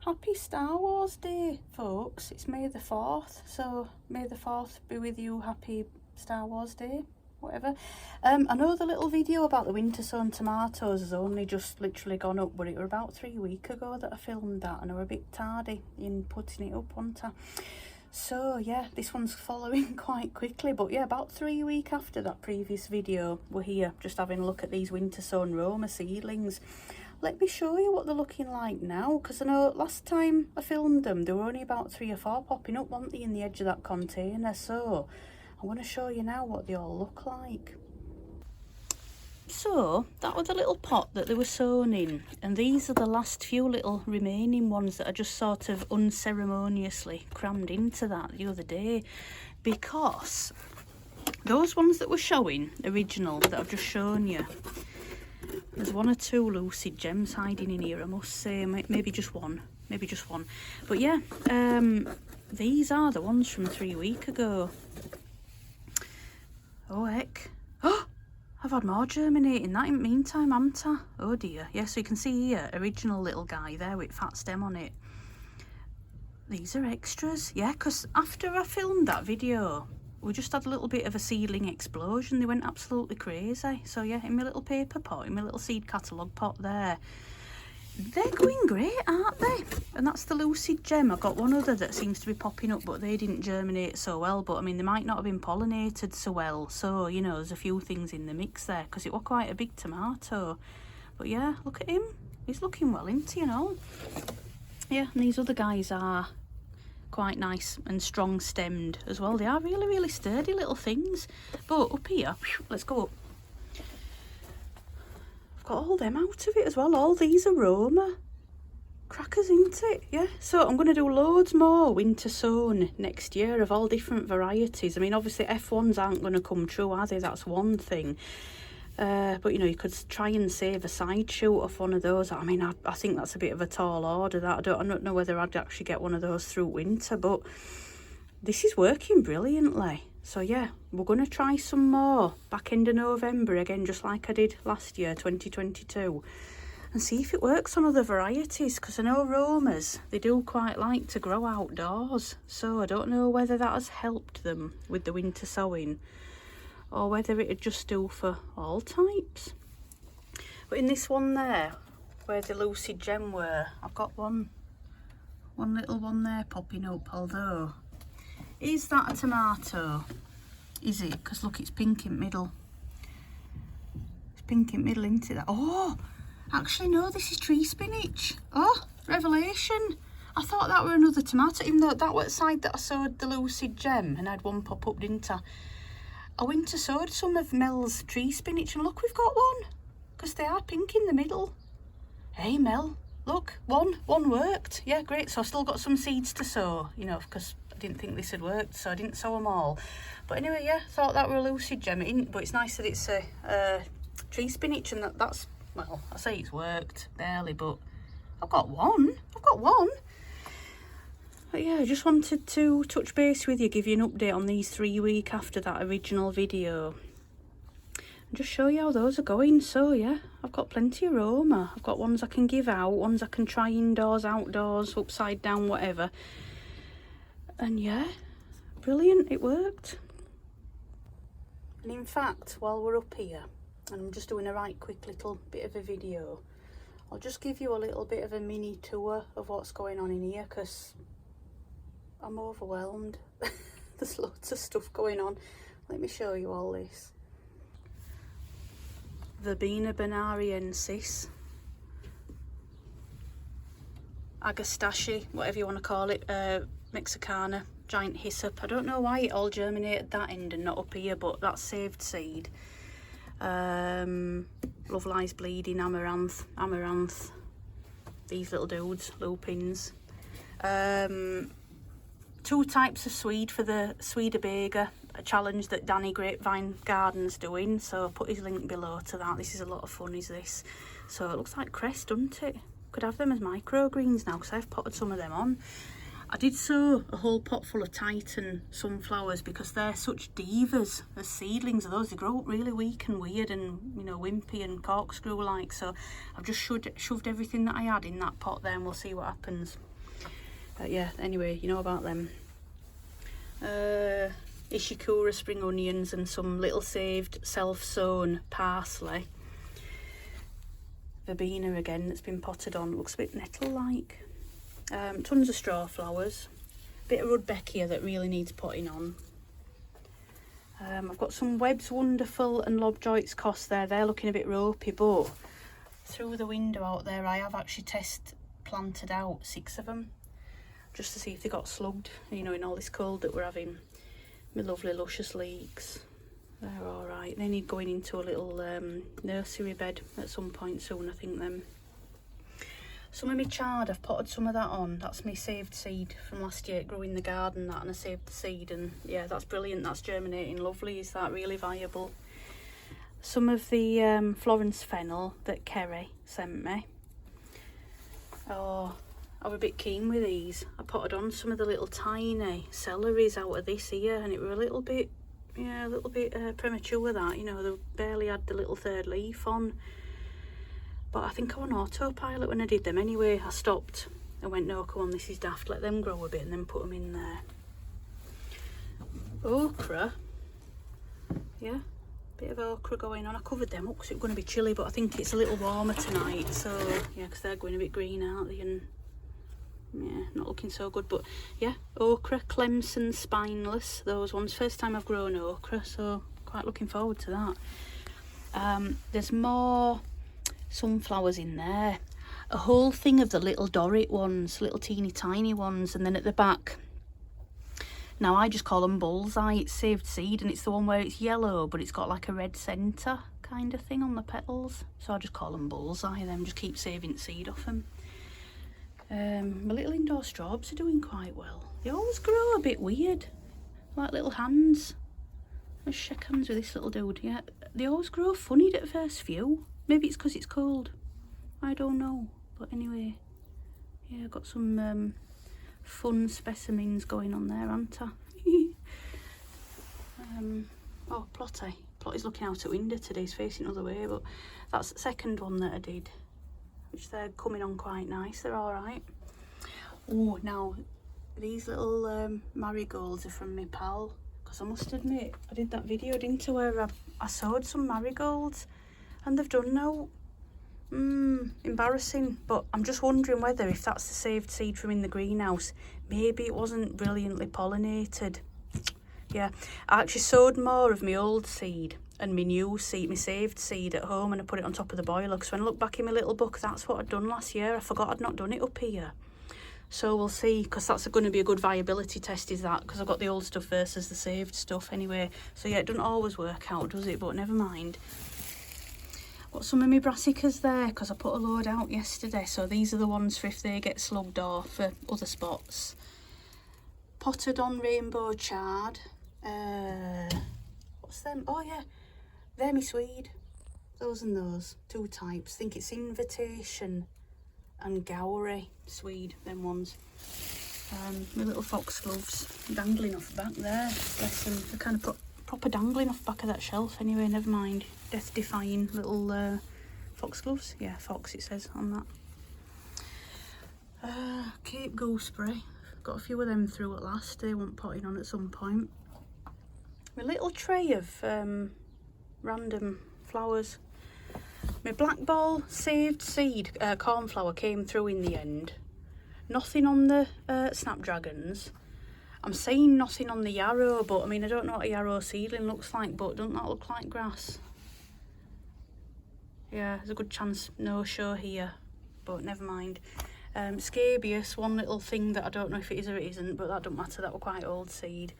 Happy Star Wars Day, folks. It's May the 4th, so May the 4th be with you. Happy Star Wars Day, whatever. I know the little video about the winter sown tomatoes has only just literally gone up, but it were about 3 weeks ago that I filmed that, and I were a bit tardy in putting it up, wasn't I? So yeah, this one's following quite quickly, but yeah, about 3 weeks after that previous video, we're here just having a look at these winter sown Roma seedlings. Let me show you what they're looking like now, because I know last time I filmed them, there were only about 3 or 4 popping up, weren't they, in the edge of that container. So I'm going to show you now what they all look like. So that was the little pot that they were sown in, and these are the last few little remaining ones that I just sort of unceremoniously crammed into that the other day, because those ones that were showing original that I've just shown you, there's 1 or 2 lucid gems hiding in here, I must say. Maybe just one, but yeah, these are the ones from 3 weeks ago. Oh heck, oh, I've had more germinating that in the meantime, haven't I? Oh dear. Yeah, so you can see here, original little guy there with fat stem on it. These are extras, yeah, because after I filmed that video, we just had a little bit of a seedling explosion. They went absolutely crazy. So yeah, in my little paper pot, in my little seed catalogue pot there, they're going great, aren't they? And that's the lucid gem. I've got one other that seems to be popping up, but they didn't germinate so well. But I mean, they might not have been pollinated so well. So, you know, there's a few things in the mix there, because it was quite a big tomato. But yeah, look at him. He's looking well into, you know. Yeah, and these other guys are quite nice and strong stemmed as well. They are really, really sturdy little things. But up here, let's go up. I've got all them out of it as well. All these are Roma. Crackers, isn't it? Yeah. So I'm going to do loads more winter sown next year of all different varieties. I mean, obviously F1s aren't going to come true, are they? That's one thing. But you know, you could try and save a side shoot off one of those. I mean, I think that's a bit of a tall order, that. I don't know whether I'd actually get one of those through winter, but this is working brilliantly. So yeah, we're going to try some more back end of November again, just like I did last year, 2022, and see if it works on other varieties, because I know Romas, they do quite like to grow outdoors. So I don't know whether that has helped them with the winter sowing, or whether it'd just do for all types. But in this one there, where the lucid gem were, I've got one little one there popping up. Although, is that a tomato? Is it? Because look, it's pink in middle. It's pink in middle, isn't it? Oh, actually no, this is tree spinach. Oh, revelation. I thought that were another tomato, even though that was the side that I sowed the lucid gem, and I had one pop up, didn't I? I winter sowed some of Mel's tree spinach, and look, we've got one, because they are pink in the middle. Hey Mel, look, one worked. Yeah, great. So I've still got some seeds to sow, you know, because I didn't think this had worked, so I didn't sow them all. But anyway, yeah, thought that were a lucid gem. It isn't, but it's nice that it's a tree spinach, and that's, well, I say it's worked barely, but I've got one. But yeah, I just wanted to touch base with you, give you an update on these 3 weeks after that original video, and just show you how those are going. So yeah, I've got plenty of Roma. I've got ones I can give out, ones I can try indoors, outdoors, upside down, whatever. And yeah, brilliant, it worked. And in fact, while we're up here, and I'm just doing a right quick little bit of a video, I'll just give you a little bit of a mini tour of what's going on in here, because I'm overwhelmed. There's loads of stuff going on. Let me show you all this. Verbena bonariensis, Agastache, whatever you want to call it, Mexicana, giant hyssop. I don't know why it all germinated that end and not up here, but that's saved seed. Love Lies Bleeding, Amaranth, these little dudes, lupins. 2 types of swede for the Swedabega, a challenge that Danny Grapevine Garden's doing, so I'll put his link below to that. This is a lot of fun, is this. So it looks like cress, doesn't it? Could have them as microgreens now, because I've potted some of them on. I did sow a whole pot full of Titan sunflowers, because they're such divas as seedlings. Those, they grow up really weak and weird and, you know, wimpy and corkscrew like. So I've just shoved everything that I had in that pot there, and we'll see what happens. Yeah, anyway, you know about them. Ishikura spring onions and some little saved self-sown parsley. Verbena again that's been potted on, looks a bit nettle-like. Tons of straw flowers. Bit of Rudbeckia that really needs potting on. I've got some Webb's Wonderful and Lobjoit's Cost there. They're looking a bit ropey, but through the window out there I have actually planted out 6 of them just to see if they got slugged, you know, in all this cold that we're having. My lovely luscious leeks, they're alright. They need going into a little nursery bed at some point soon, I think. Them. Some of my chard, I've potted some of that on. That's my saved seed from last year. It grew in the garden, that, and I saved the seed, and yeah, that's brilliant. That's germinating lovely. Is that really viable? Some of the Florence fennel that Kerry sent me. Oh, I was a bit keen with these. I potted on some of the little tiny celeries out of this here, and it were a little bit, yeah, a little bit premature with that. You know, they barely had the little 3rd leaf on. But I think I was on autopilot when I did them anyway. I stopped and went, no, come on, this is daft. Let them grow a bit and then put them in there. Okra. Yeah, bit of okra going on. I covered them up because it was going to be chilly, but I think it's a little warmer tonight. So, yeah, because they're going a bit green, aren't they? And, yeah, not looking so good. But, yeah, okra, Clemson Spineless. Those ones. First time I've grown okra, so quite looking forward to that. There's more sunflowers in there, a whole thing of the little Dorrit ones, little teeny tiny ones, and then at the back, now I just call them bullseye. It's saved seed, and it's the one where it's yellow but it's got like a red centre kind of thing on the petals, so I just call them bullseye. Then just keep saving seed off them. My little indoor strawbs are doing quite well. They always grow a bit weird, like little hands. Let's shake hands with this little dude. Yeah, they always grow funny at the first few. Maybe it's because it's cold. I don't know. But anyway, yeah, I've got some fun specimens going on there, haven't I? Oh, Plotty. Plotty's looking out at window today. He's facing the other way. But that's the second one that I did, which they're coming on quite nice. They're alright. Oh, now, these little marigolds are from my pal. Because I must admit, I did that video, didn't I, where I sowed some marigolds. And they've done now. Embarrassing, but I'm just wondering whether, if that's the saved seed from in the greenhouse, maybe it wasn't brilliantly pollinated. Yeah, I actually sowed more of my old seed and my new seed, my saved seed at home, and I put it on top of the boiler, because when I look back in my little book, that's what I'd done last year. I forgot I'd not done it up here. So we'll see, because that's going to be a good viability test, is that, because I've got the old stuff versus the saved stuff anyway. So yeah, it doesn't always work out, does it? But never mind. Got some of my brassicas there, because I put a load out yesterday, so these are the ones for if they get slugged or for other spots. Potted on rainbow chard. What's them? Oh yeah, they're my Swede. Those and those, 2 types. I think it's Invitation and Gowrie Swede, them ones. My little foxgloves dangling off the back there. Bless them, they're kind of proper dangling off the back of that shelf anyway, never mind. Death-defying little foxgloves. Yeah, fox it says on that. Cape gooseberry. Got a few of them through at last. They want potting on at some point. My little tray of random flowers. My black ball saved seed cornflower came through in the end. Nothing on the snapdragons. I'm saying nothing on the yarrow, but I mean, I don't know what a yarrow seedling looks like, but doesn't that look like grass? Yeah, there's a good chance no show here, but never mind. Scabious, one little thing that I don't know if it is or it isn't, but that don't matter, that were quite old seed.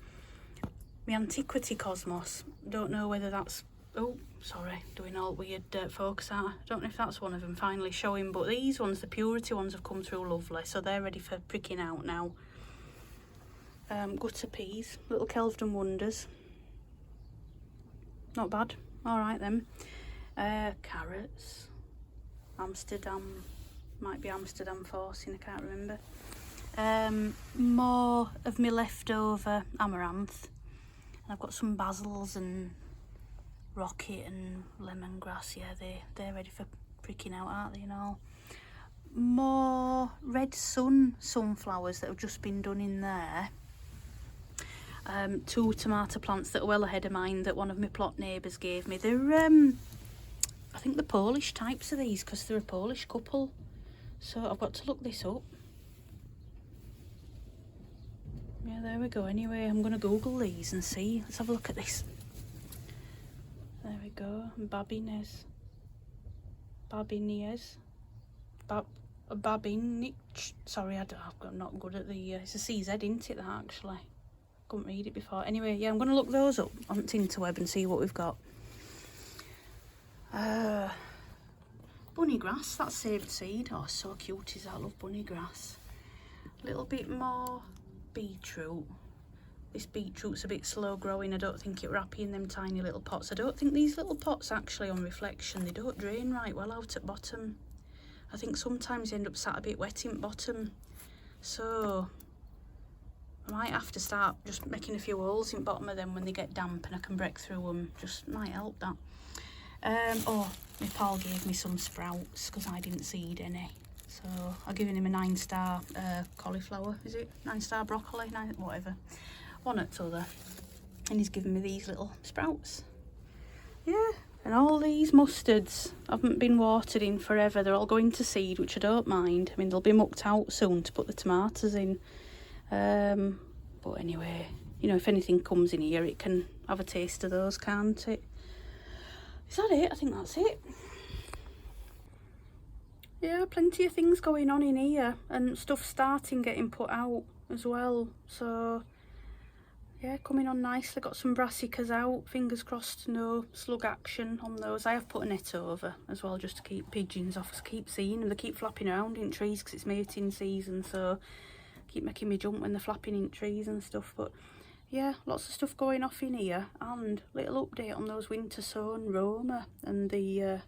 My Antiquity Cosmos, don't know whether that's, oh, sorry, doing all weird focus out. I don't know if that's one of them finally showing, but these ones, the Purity ones, have come through lovely, so they're ready for pricking out now. Gutter peas, little Kelvedon Wonders. Not bad, alright then. Carrots. Amsterdam, might be Amsterdam forcing, I can't remember. More of my leftover amaranth. And I've got some basils and rocket and lemongrass. Yeah, they're ready for pricking out, aren't they, and all. more red sunflowers that have just been done in there. 2 tomato plants that are well ahead of mine that one of my plot neighbours gave me. They're I think the Polish types of these, because they're a Polish couple, so I've got to look this up. Yeah, there we go. Anyway, I'm going to Google these and see. Let's have a look at this. There we go. Babinez. Sorry, I'm not good at the... it's a CZ, isn't it, that actually? Couldn't read it before. Anyway, yeah, I'm going to look those up on Tinterweb and see what we've got. Bunny grass, that's saved seed. Oh, so cute is that. I love bunny grass. A little bit more beetroot. This beetroot's a bit slow growing. I don't think it were happy in them tiny little pots. I don't think these little pots actually, on reflection, they don't drain right well out at bottom. I think sometimes they end up sat a bit wet in bottom. So I might have to start just making a few holes in bottom of them when they get damp and I can break through them. Just might help that. Oh, my pal gave me some sprouts because I didn't seed any. So I've given him a 9-star cauliflower, is it? 9-star broccoli, whatever. One or t'other. And he's given me these little sprouts. Yeah, and all these mustards haven't been watered in forever. They're all going to seed, which I don't mind. I mean, they'll be mucked out soon to put the tomatoes in. But anyway, you know, if anything comes in here, it can have a taste of those, can't it? Is that it? I think that's it. Yeah, plenty of things going on in here and stuff starting getting put out as well. So yeah, coming on nicely. Got some brassicas out. Fingers crossed no slug action on those. I have put a net over as well just to keep pigeons off. I keep seeing them. They keep flapping around in trees because it's mating season. So keep making me jump when they're flapping in trees and stuff. But yeah, lots of stuff going off in here, and little update on those winter sown Roma and the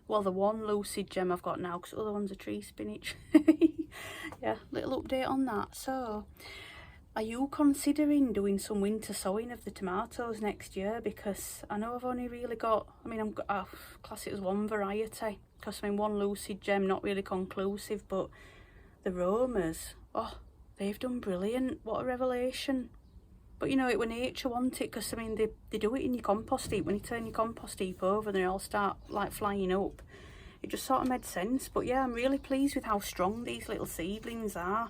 well, the one lucid gem I've got now, because the other one's a tree spinach. Yeah, little update on that. So are you considering doing some winter sowing of the tomatoes next year? Because I know I've only really got, I mean, I class it as one variety, because I mean, one lucid gem, not really conclusive, but the Romas, oh, they've done brilliant. What a revelation. But you know, it when nature want it, because I mean, they do it in your compost heap. When you turn your compost heap over, they all start like flying up. It just sort of made sense. But yeah, I'm really pleased with how strong these little seedlings are.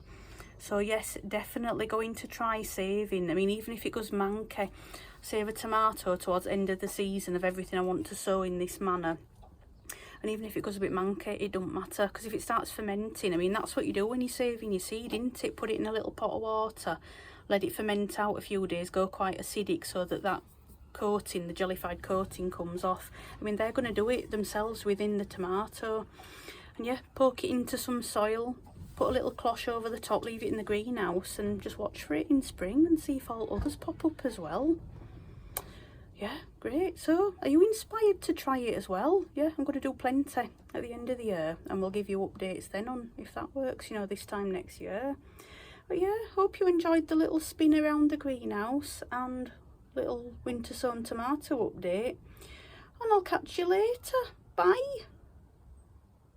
So yes, definitely going to try saving. I mean, even if it goes manky, save a tomato towards the end of the season of everything I want to sow in this manner. And even if it goes a bit manky, it don't matter, because if it starts fermenting, I mean, that's what you do when you're saving your seed, isn't it? Put it in a little pot of water, let it ferment out a few days, go quite acidic, so that coating, the jellified coating, comes off. I mean, they're going to do it themselves within the tomato. And yeah, poke it into some soil, put a little cloche over the top, leave it in the greenhouse, and just watch for it in spring and see if all others pop up as well. Yeah, great. So are you inspired to try it as well? Yeah, I'm going to do plenty at the end of the year, and we'll give you updates then on if that works, you know, this time next year. But yeah, hope you enjoyed the little spin around the greenhouse and little winter sown tomato update, and I'll catch you later. Bye.